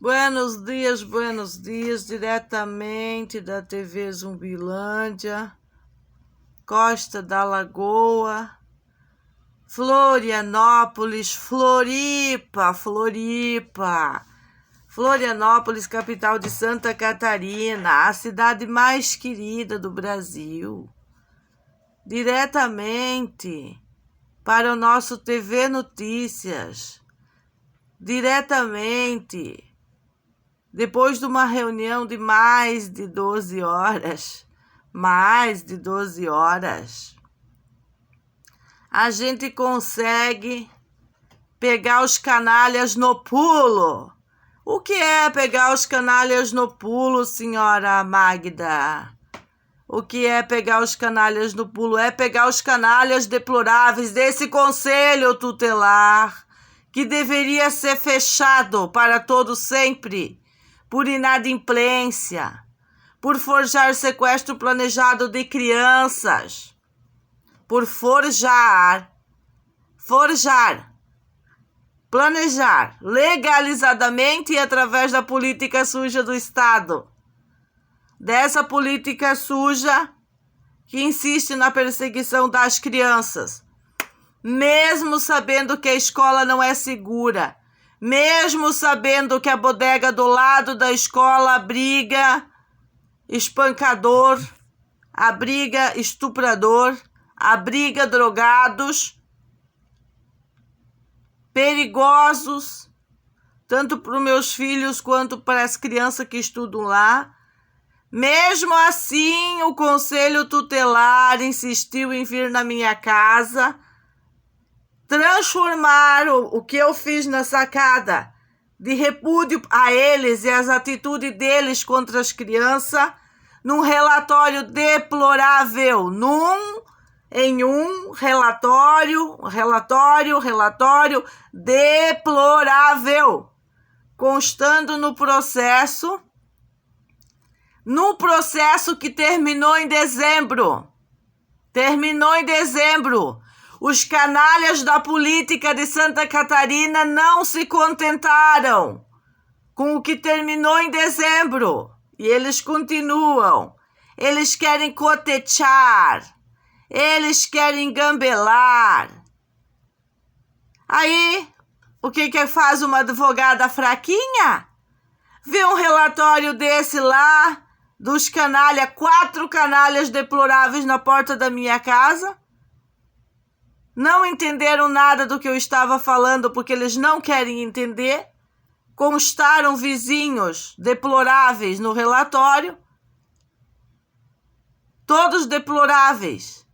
Buenos dias, diretamente da TV Zumbilândia, Costa da Lagoa, Florianópolis, Florianópolis, capital de Santa Catarina, a cidade mais querida do Brasil. Diretamente para o nosso TV Notícias, diretamente depois de uma reunião de mais de 12 horas, a gente consegue pegar os canalhas no pulo. O que é pegar os canalhas no pulo, senhora Magda? O que é pegar os canalhas no pulo? É pegar os canalhas deploráveis desse conselho tutelar, que deveria ser fechado para todo sempre, por inadimplência, por forjar sequestro planejado de crianças, por planejar legalizadamente e através da política suja do Estado. Dessa política suja que insiste na perseguição das crianças, mesmo sabendo que a escola não é segura, mesmo sabendo que a bodega do lado da escola abriga espancador, abriga estuprador, abriga drogados, perigosos, tanto para os meus filhos quanto para as crianças que estudam lá. Mesmo assim, o Conselho Tutelar insistiu em vir na minha casa, transformar o que eu fiz na sacada de repúdio a eles e as atitudes deles contra as crianças num relatório deplorável, relatório deplorável, constando no processo que terminou em dezembro. Os canalhas da política de Santa Catarina não se contentaram com o que terminou em dezembro. E eles continuam. Eles querem cotejar. Eles querem gambelar. Aí, o que faz uma advogada fraquinha? Vê um relatório desse lá, dos canalhas, 4 canalhas deploráveis na porta da minha casa. Não entenderam nada do que eu estava falando porque eles não querem entender. Constaram vizinhos deploráveis no relatório. Todos deploráveis.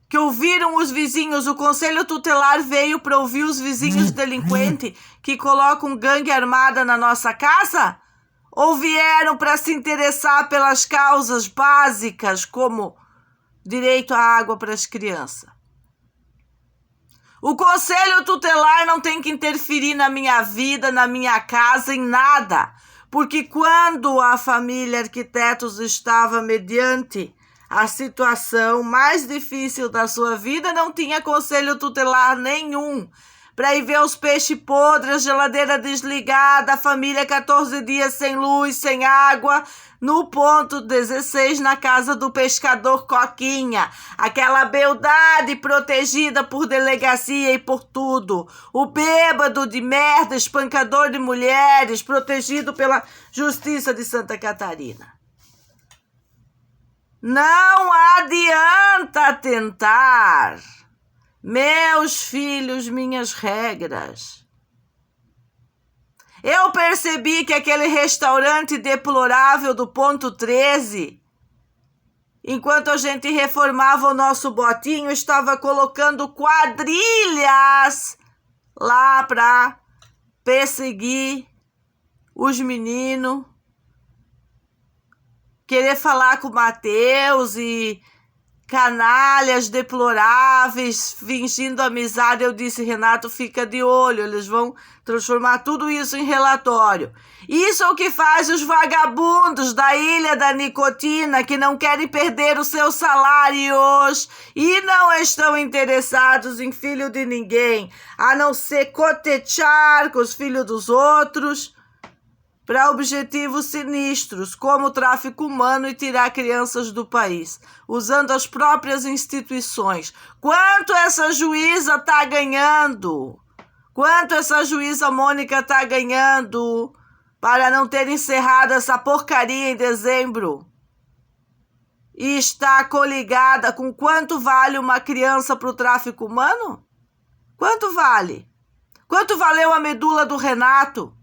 Que ouviram os vizinhos, o Conselho Tutelar veio para ouvir os vizinhos delinquentes que colocam gangue armada na nossa casa? Ou vieram para se interessar pelas causas básicas como direito à água para as crianças? O Conselho Tutelar não tem que interferir na minha vida, na minha casa, em nada. Porque quando a família Arquitetos estava mediante a situação mais difícil da sua vida, não tinha conselho tutelar nenhum para ir ver os peixes podres, a geladeira desligada, a família 14 dias sem luz, sem água, no ponto 16, na casa do pescador Coquinha, aquela beldade protegida por delegacia e por tudo, o bêbado de merda, espancador de mulheres, protegido pela Justiça de Santa Catarina. Não adianta tentar. Meus filhos, minhas regras. Eu percebi que aquele restaurante deplorável do ponto 13, enquanto a gente reformava o nosso botinho, estava colocando quadrilhas lá para perseguir os meninos, querer falar com o Matheus e canalhas deploráveis, fingindo amizade. Eu disse, Renato, fica de olho, eles vão transformar tudo isso em relatório. Isso é o que faz os vagabundos da Ilha da Nicotina, que não querem perder os seus salários e não estão interessados em filho de ninguém, a não ser cotejar com os filhos dos outros, para objetivos sinistros, como o tráfico humano e tirar crianças do país, usando as próprias instituições. Quanto essa juíza está ganhando? Quanto essa juíza Mônica está ganhando para não ter encerrado essa porcaria em dezembro? E está coligada com quanto vale uma criança para o tráfico humano? Quanto vale? Quanto valeu a medula do Renato?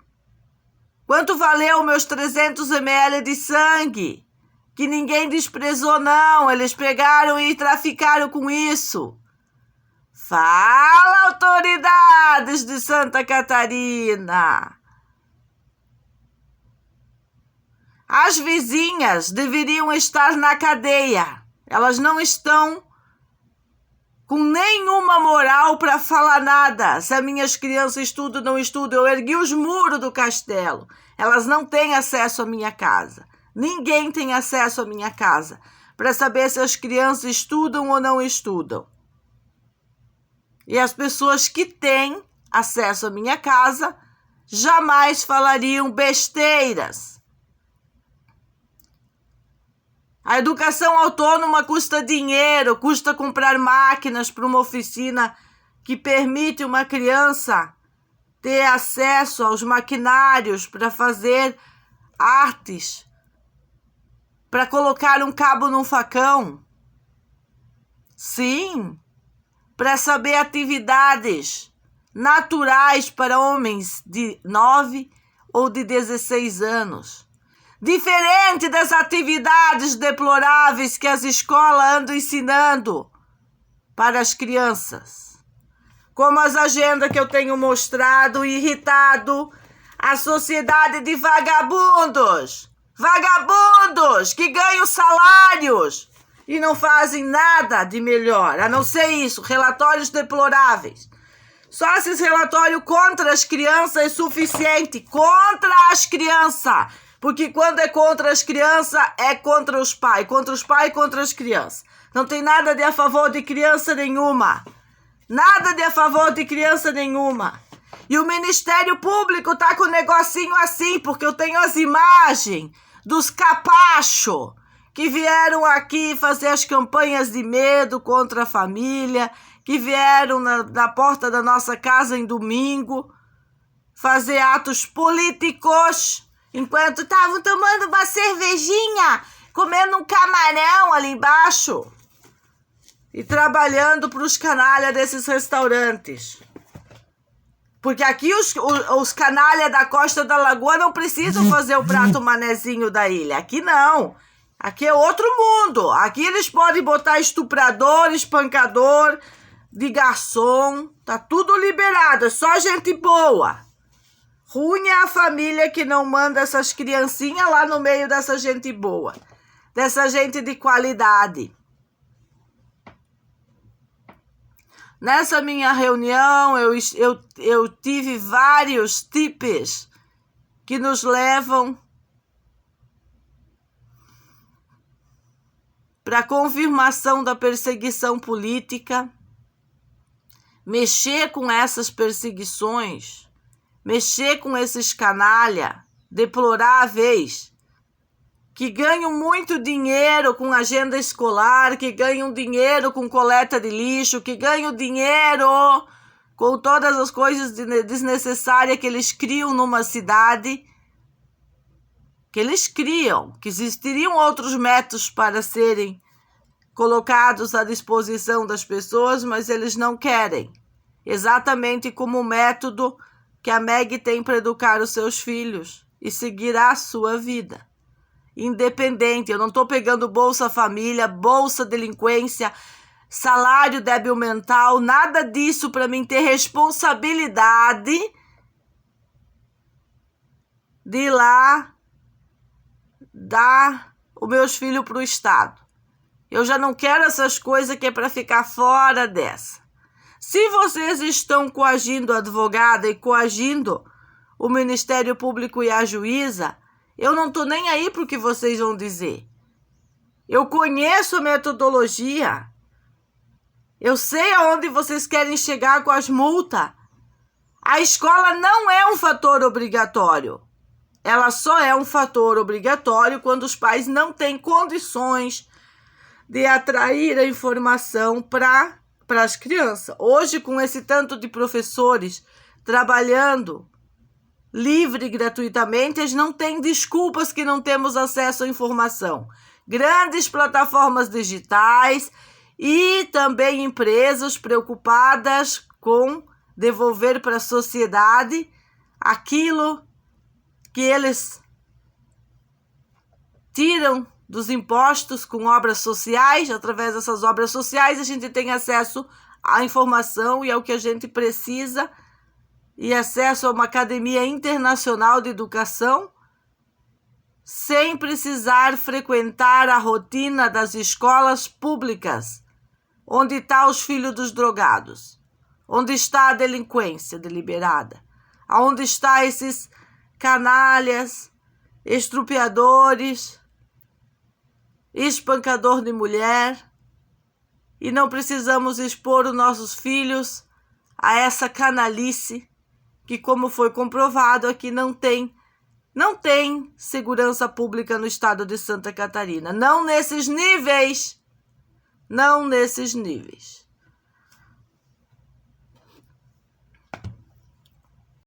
Quanto valeu meus 300 ml de sangue? Que ninguém desprezou, não. Eles pegaram e traficaram com isso. Fala, autoridades de Santa Catarina. As vizinhas deveriam estar na cadeia. Elas não estão com nenhuma moral para falar nada. Se as minhas crianças estudam ou não estudam, eu ergui os muros do castelo. Elas não têm acesso à minha casa. Ninguém tem acesso à minha casa para saber se as crianças estudam ou não estudam. E as pessoas que têm acesso à minha casa jamais falariam besteiras. A educação autônoma custa dinheiro, custa comprar máquinas para uma oficina que permite uma criança ter acesso aos maquinários para fazer artes, para colocar um cabo num facão. Sim, para saber atividades naturais para homens de 9 ou de 16 anos. Diferente das atividades deploráveis que as escolas andam ensinando para as crianças. Como as agendas que eu tenho mostrado e irritado a sociedade de vagabundos. Vagabundos que ganham salários e não fazem nada de melhor, a não ser isso, relatórios deploráveis. Só esses relatórios contra as crianças é suficiente, contra as crianças. Porque quando é contra as crianças, é contra os pais e contra as crianças. Não tem nada de a favor de criança nenhuma. Nada de a favor de criança nenhuma. E o Ministério Público tá com um negocinho assim, porque eu tenho as imagens dos capachos que vieram aqui fazer as campanhas de medo contra a família, que vieram na porta da nossa casa em domingo, fazer atos políticos, enquanto estavam tomando uma cervejinha, comendo um camarão ali embaixo e trabalhando para os canalhas desses restaurantes. Porque aqui os canalhas da Costa da Lagoa não precisam fazer o prato manezinho da ilha. Aqui não. Aqui é outro mundo. Aqui eles podem botar estuprador, espancador, de garçom. Tá tudo liberado. É só gente boa. Ruim é a família que não manda essas criancinhas lá no meio dessa gente boa. Dessa gente de qualidade. Nessa minha reunião, eu tive vários tipos que nos levam para a confirmação da perseguição política, mexer com essas perseguições, mexer com esses canalha deploráveis, que ganham muito dinheiro com agenda escolar, que ganham dinheiro com coleta de lixo, que ganham dinheiro com todas as coisas desnecessárias que eles criam numa cidade, que eles criam, que existiriam outros métodos para serem colocados à disposição das pessoas, mas eles não querem. Exatamente como o método que a Meg tem para educar os seus filhos e seguirá a sua vida. Independente, eu não estou pegando Bolsa Família, Bolsa Delinquência, salário débil mental, nada disso para mim ter responsabilidade de ir lá dar os meus filhos para o Estado. Eu já não quero essas coisas que é para ficar fora dessa. Se vocês estão coagindo a advogada e coagindo o Ministério Público e a juíza, eu não estou nem aí para o que vocês vão dizer. Eu conheço a metodologia. Eu sei aonde vocês querem chegar com as multas. A escola não é um fator obrigatório. Ela só é um fator obrigatório quando os pais não têm condições de atrair a informação para as crianças. Hoje, com esse tanto de professores trabalhando livre e gratuitamente, eles não têm desculpas que não temos acesso à informação. Grandes plataformas digitais e também empresas preocupadas com devolver para a sociedade aquilo que eles tiram dos impostos com obras sociais. Através dessas obras sociais, a gente tem acesso à informação e ao que a gente precisa, e acesso a uma academia internacional de educação, sem precisar frequentar a rotina das escolas públicas, onde estão os filhos dos drogados, onde está a delinquência deliberada, onde estão esses canalhas, estrupiadores, espancador de mulher, e não precisamos expor os nossos filhos a essa canalice que, como foi comprovado aqui, não tem segurança pública no estado de Santa Catarina. Não nesses níveis. Não nesses níveis.